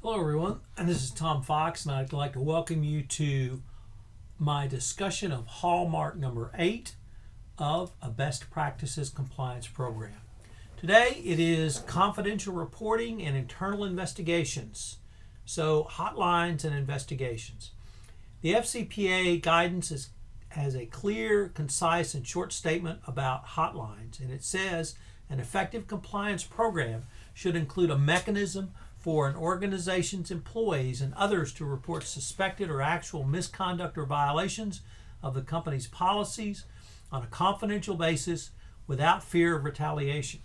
Hello, everyone, and this is Tom Fox, and I'd like to welcome you to my discussion of Hallmark number 8 of a Best Practices Compliance Program. Today it is confidential reporting and internal investigations, so hotlines and investigations. The FCPA Guidance has a clear, concise, and short statement about hotlines, and it says an effective compliance program should include a mechanism for an organization's employees and others to report suspected or actual misconduct or violations of the company's policies on a confidential basis without fear of retaliation.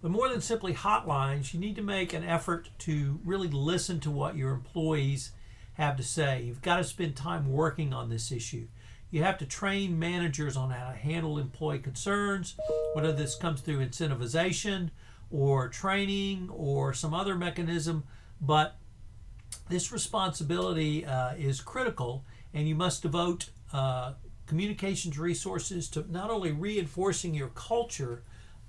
But more than simply hotlines, you need to make an effort to really listen to what your employees have to say. You've got to spend time working on this issue. You have to train managers on how to handle employee concerns, whether this comes through incentivization or training or some other mechanism, but this responsibility is critical, and you must devote communications resources to not only reinforcing your culture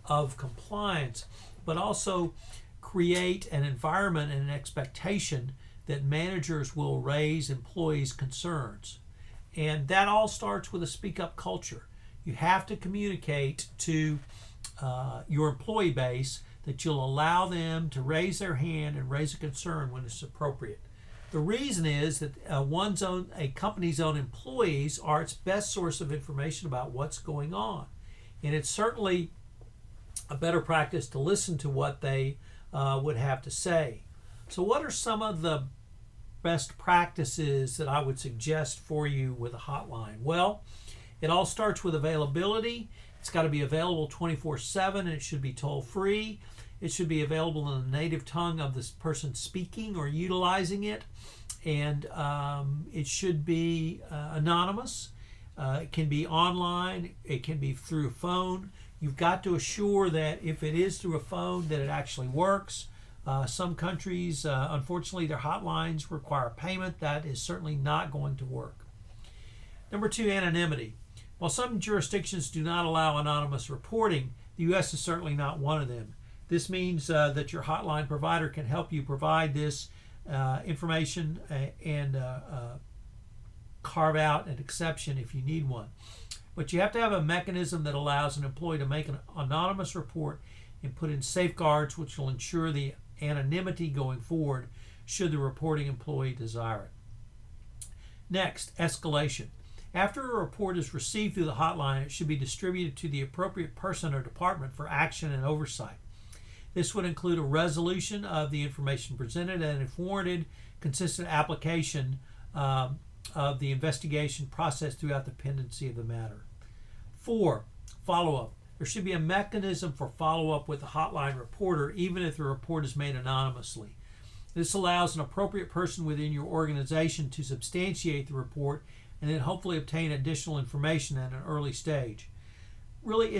of compliance, but also create an environment and an expectation that managers will raise employees' concerns. And that all starts with a speak up culture. You have to communicate to your employee base that you'll allow them to raise their hand and raise a concern when it's appropriate. The reason is that a company's own employees are its best source of information about what's going on. And it's certainly a better practice to listen to what they would have to say. So what are some of the best practices that I would suggest for you with a hotline? Well, it all starts with availability. It's got to be available 24/7, and it should be toll-free. It should be available in the native tongue of this person speaking or utilizing it, and it should be anonymous. It can be online. It can be through a phone. You've got to assure that if it is through a phone, that it actually works. Some countries, unfortunately, their hotlines require payment. That is certainly not going to work. Number 2, anonymity. While some jurisdictions do not allow anonymous reporting, the U.S. is certainly not one of them. This means that your hotline provider can help you provide this information and carve out an exception if you need one. But you have to have a mechanism that allows an employee to make an anonymous report and put in safeguards which will ensure the anonymity going forward should the reporting employee desire it. Next, escalation. After a report is received through the hotline, it should be distributed to the appropriate person or department for action and oversight. This would include a resolution of the information presented and, if warranted, consistent application of the investigation process throughout the pendency of the matter. 4, follow-up. There should be a mechanism for follow-up with the hotline reporter, even if the report is made anonymously. This allows an appropriate person within your organization to substantiate the report and then hopefully obtain additional information at an early stage. Really,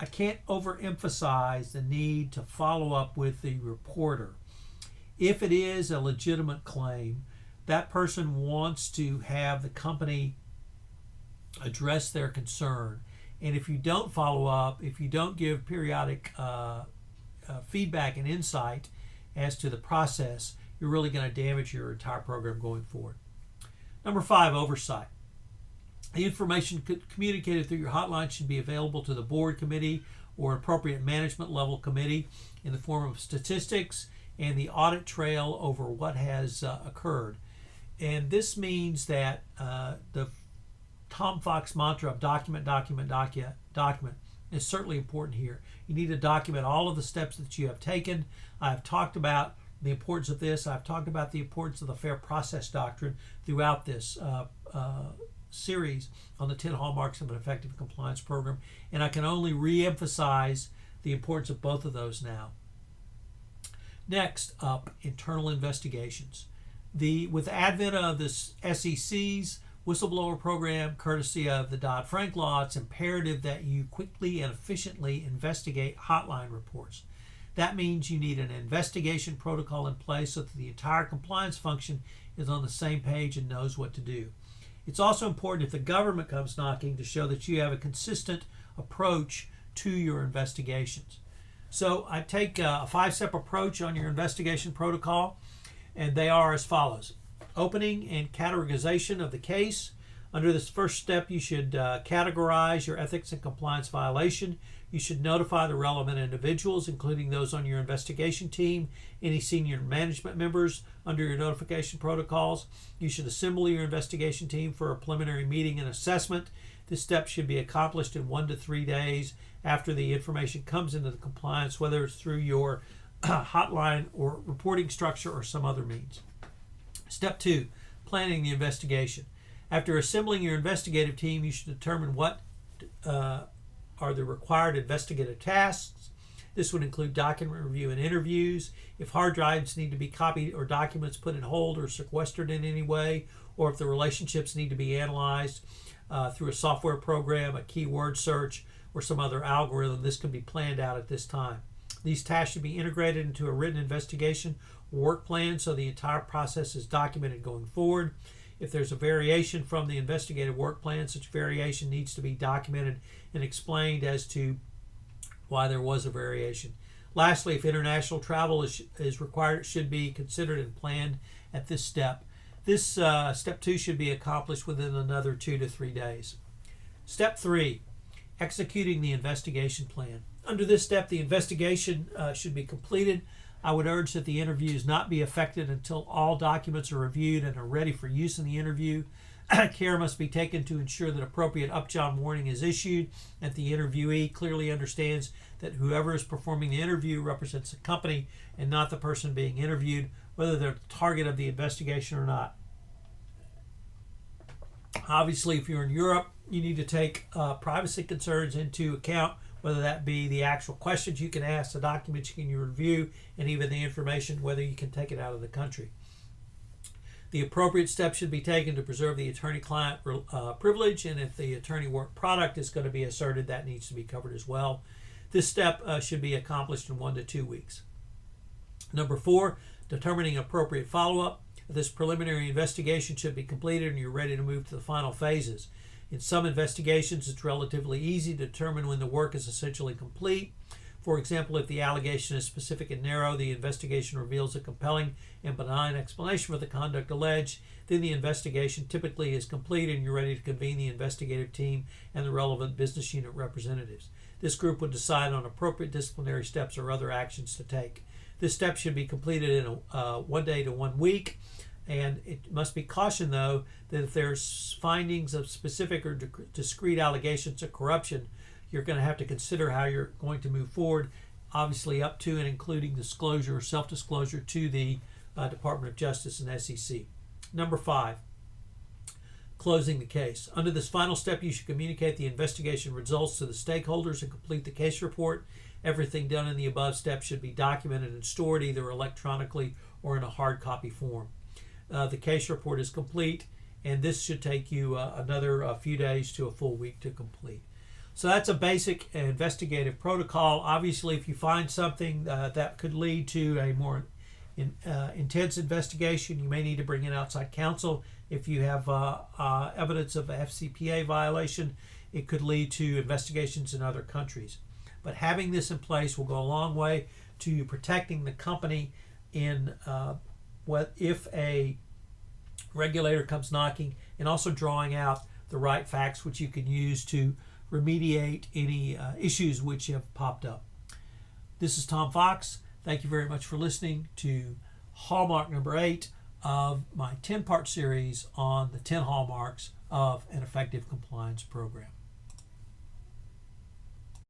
I can't overemphasize the need to follow up with the reporter. If it is a legitimate claim, that person wants to have the company address their concern. And if you don't follow up, if you don't give periodic feedback and insight as to the process, you're really going to damage your entire program going forward. Number 5, oversight. The information communicated through your hotline should be available to the board committee or appropriate management level committee in the form of statistics and the audit trail over what has occurred. And this means that the Tom Fox mantra of document is certainly important here. You need to document all of the steps that you have taken. I've talked about the importance of this. I've talked about the importance of the fair process doctrine throughout this series on the 10 hallmarks of an effective compliance program, and I can only re-emphasize the importance of both of those now. Next up, internal investigations. With the advent of this SEC's whistleblower program, courtesy of the Dodd-Frank law, it's imperative that you quickly and efficiently investigate hotline reports. That means you need an investigation protocol in place so that the entire compliance function is on the same page and knows what to do. It's also important if the government comes knocking to show that you have a consistent approach to your investigations. So I take a 5-step approach on your investigation protocol, and they are as follows. Opening and categorization of the case. Under this first step, you should categorize your ethics and compliance violation. You should notify the relevant individuals, including those on your investigation team, any senior management members under your notification protocols. You should assemble your investigation team for a preliminary meeting and assessment. This step should be accomplished in 1 to 3 days after the information comes into the compliance, whether it's through your hotline or reporting structure or some other means. Step 2, planning the investigation. After assembling your investigative team, you should determine what are the required investigative tasks. This would include document review and interviews. If hard drives need to be copied or documents put in hold or sequestered in any way, or if the relationships need to be analyzed through a software program, a keyword search, or some other algorithm, this can be planned out at this time. These tasks should be integrated into a written investigation work plan so the entire process is documented going forward. If there's a variation from the investigative work plan, such variation needs to be documented and explained as to why there was a variation. Lastly, if international travel is required, it should be considered and planned at this step. This step 2 should be accomplished within another 2 to 3 days. Step 3, executing the investigation plan. Under this step, the investigation should be completed. I would urge that the interviews not be effected until all documents are reviewed and are ready for use in the interview. Care must be taken to ensure that appropriate upjohn warning is issued, and the interviewee clearly understands that whoever is performing the interview represents the company and not the person being interviewed, whether they're the target of the investigation or not. Obviously, if you're in Europe, you need to take privacy concerns into account, whether that be the actual questions you can ask, the documents you can review, and even the information, whether you can take it out of the country. The appropriate steps should be taken to preserve the attorney-client privilege, and if the attorney work product is going to be asserted, that needs to be covered as well. This step should be accomplished in 1 to 2 weeks. Number 4, determining appropriate follow-up. This preliminary investigation should be completed and you're ready to move to the final phases. In some investigations, it's relatively easy to determine when the work is essentially complete. For example, if the allegation is specific and narrow, the investigation reveals a compelling and benign explanation for the conduct alleged, then the investigation typically is complete and you're ready to convene the investigative team and the relevant business unit representatives. This group would decide on appropriate disciplinary steps or other actions to take. This step should be completed in 1 day to 1 week. And it must be cautioned, though, that if there's findings of specific or discrete allegations of corruption, you're going to have to consider how you're going to move forward, obviously up to and including disclosure or self-disclosure to the Department of Justice and SEC. Number 5, closing the case. Under this final step, you should communicate the investigation results to the stakeholders and complete the case report. Everything done in the above steps should be documented and stored either electronically or in a hard copy form. The case report is complete, and this should take you another few days to a full week to complete. So that's a basic investigative protocol. Obviously, if you find something that could lead to a more intense investigation, you may need to bring in outside counsel. If you have evidence of a FCPA violation, it could lead to investigations in other countries. But having this in place will go a long way to protecting the company in what if a regulator comes knocking, and also drawing out the right facts which you can use to remediate any issues which have popped up. This is Tom Fox. Thank you very much for listening to Hallmark number 8 of my 10-part series on the 10 hallmarks of an effective compliance program.